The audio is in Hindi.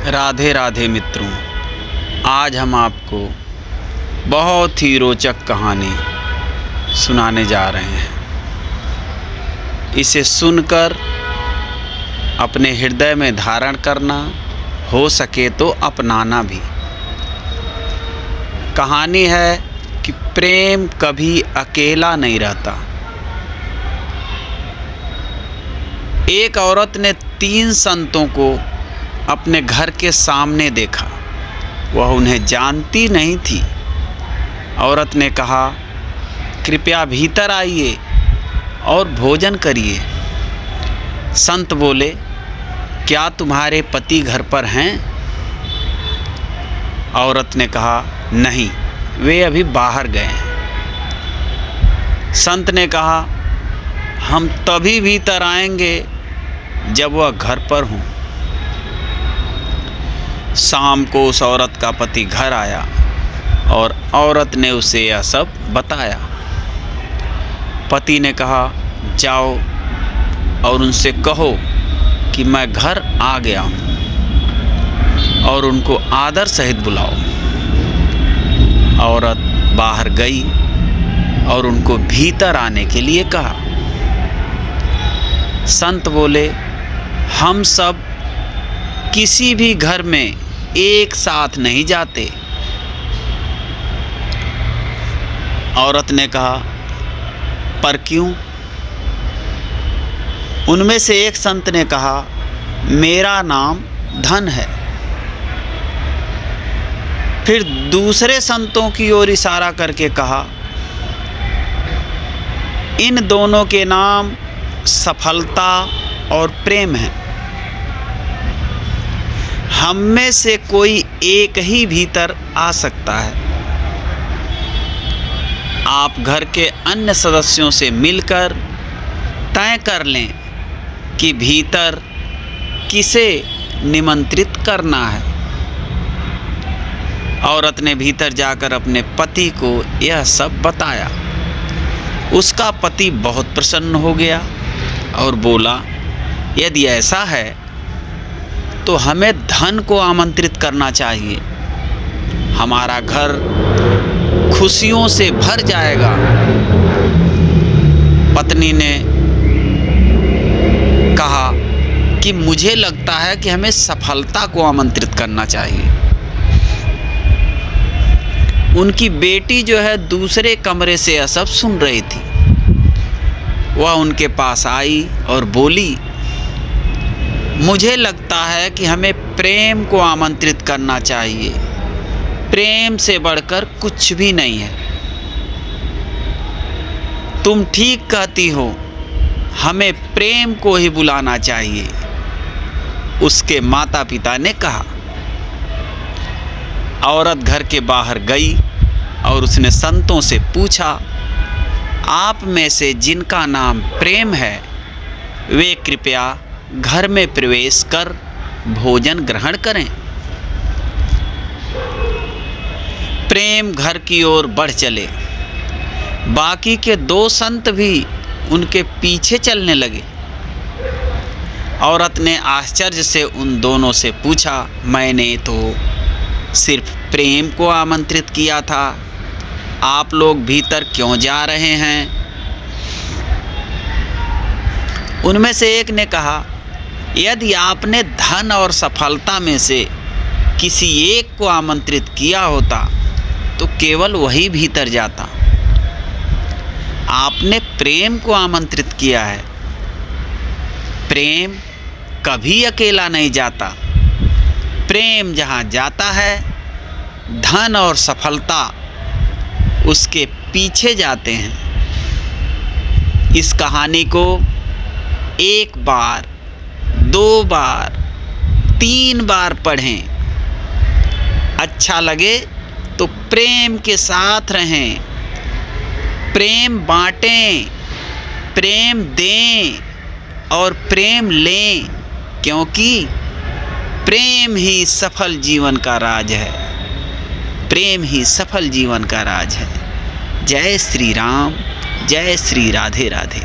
राधे राधे मित्रों, आज हम आपको बहुत ही रोचक कहानी सुनाने जा रहे हैं। इसे सुनकर अपने हृदय में धारण करना, हो सके तो अपनाना भी। कहानी है कि प्रेम कभी अकेला नहीं रहता। एक औरत ने 3 संतों को अपने घर के सामने देखा। वह उन्हें जानती नहीं थी। औरत ने कहा, कृपया भीतर आइए और भोजन करिए। संत बोले, क्या तुम्हारे पति घर पर हैं? औरत ने कहा, नहीं, वे अभी बाहर गए हैं। संत ने कहा, हम तभी भीतर आएंगे जब वह घर पर हों। शाम को उस औरत का पति घर आया और औरत ने उसे यह सब बताया। पति ने कहा, जाओ और उनसे कहो कि मैं घर आ गया हूँ और उनको आदर सहित बुलाओ। औरत बाहर गई और उनको भीतर आने के लिए कहा। संत बोले, हम सब किसी भी घर में एक साथ नहीं जाते। औरत ने कहा, पर क्यों? उनमें से एक संत ने कहा, मेरा नाम धन है। फिर दूसरे संतों की ओर इशारा करके कहा, इन दोनों के नाम सफलता और प्रेम है। हम में से कोई एक ही भीतर आ सकता है। आप घर के अन्य सदस्यों से मिलकर तय कर लें कि भीतर किसे निमंत्रित करना है। औरत ने भीतर जाकर अपने पति को यह सब बताया। उसका पति बहुत प्रसन्न हो गया और बोला, यदि ऐसा है तो हमें धन को आमंत्रित करना चाहिए। हमारा घर खुशियों से भर जाएगा। पत्नी ने कहा कि मुझे लगता है कि हमें सफलता को आमंत्रित करना चाहिए। उनकी बेटी जो है दूसरे कमरे से यह सब सुन रही थी। वह उनके पास आई और बोली, मुझे लगता है कि हमें प्रेम को आमंत्रित करना चाहिए। प्रेम से बढ़कर कुछ भी नहीं है। तुम ठीक कहती हो, हमें प्रेम को ही बुलाना चाहिए, उसके माता पिता ने कहा। औरत घर के बाहर गई और उसने संतों से पूछा, आप में से जिनका नाम प्रेम है, वे कृपया घर में प्रवेश कर भोजन ग्रहण करें। प्रेम घर की ओर बढ़ चले। बाकी के 2 संत भी उनके पीछे चलने लगे। औरत ने आश्चर्य से उन दोनों से पूछा, मैंने तो सिर्फ प्रेम को आमंत्रित किया था, आप लोग भीतर क्यों जा रहे हैं? उनमें से एक ने कहा, यदि आपने धन और सफलता में से किसी एक को आमंत्रित किया होता तो केवल वही भीतर जाता। आपने प्रेम को आमंत्रित किया है। प्रेम कभी अकेला नहीं जाता। प्रेम जहाँ जाता है, धन और सफलता उसके पीछे जाते हैं। इस कहानी को 1 बार, 2 बार, 3 बार पढ़ें। अच्छा लगे तो प्रेम के साथ रहें। प्रेम बांटें, प्रेम दें और प्रेम लें, क्योंकि प्रेम ही सफल जीवन का राज है। प्रेम ही सफल जीवन का राज है। जय श्री राम, जय श्री राधे राधे।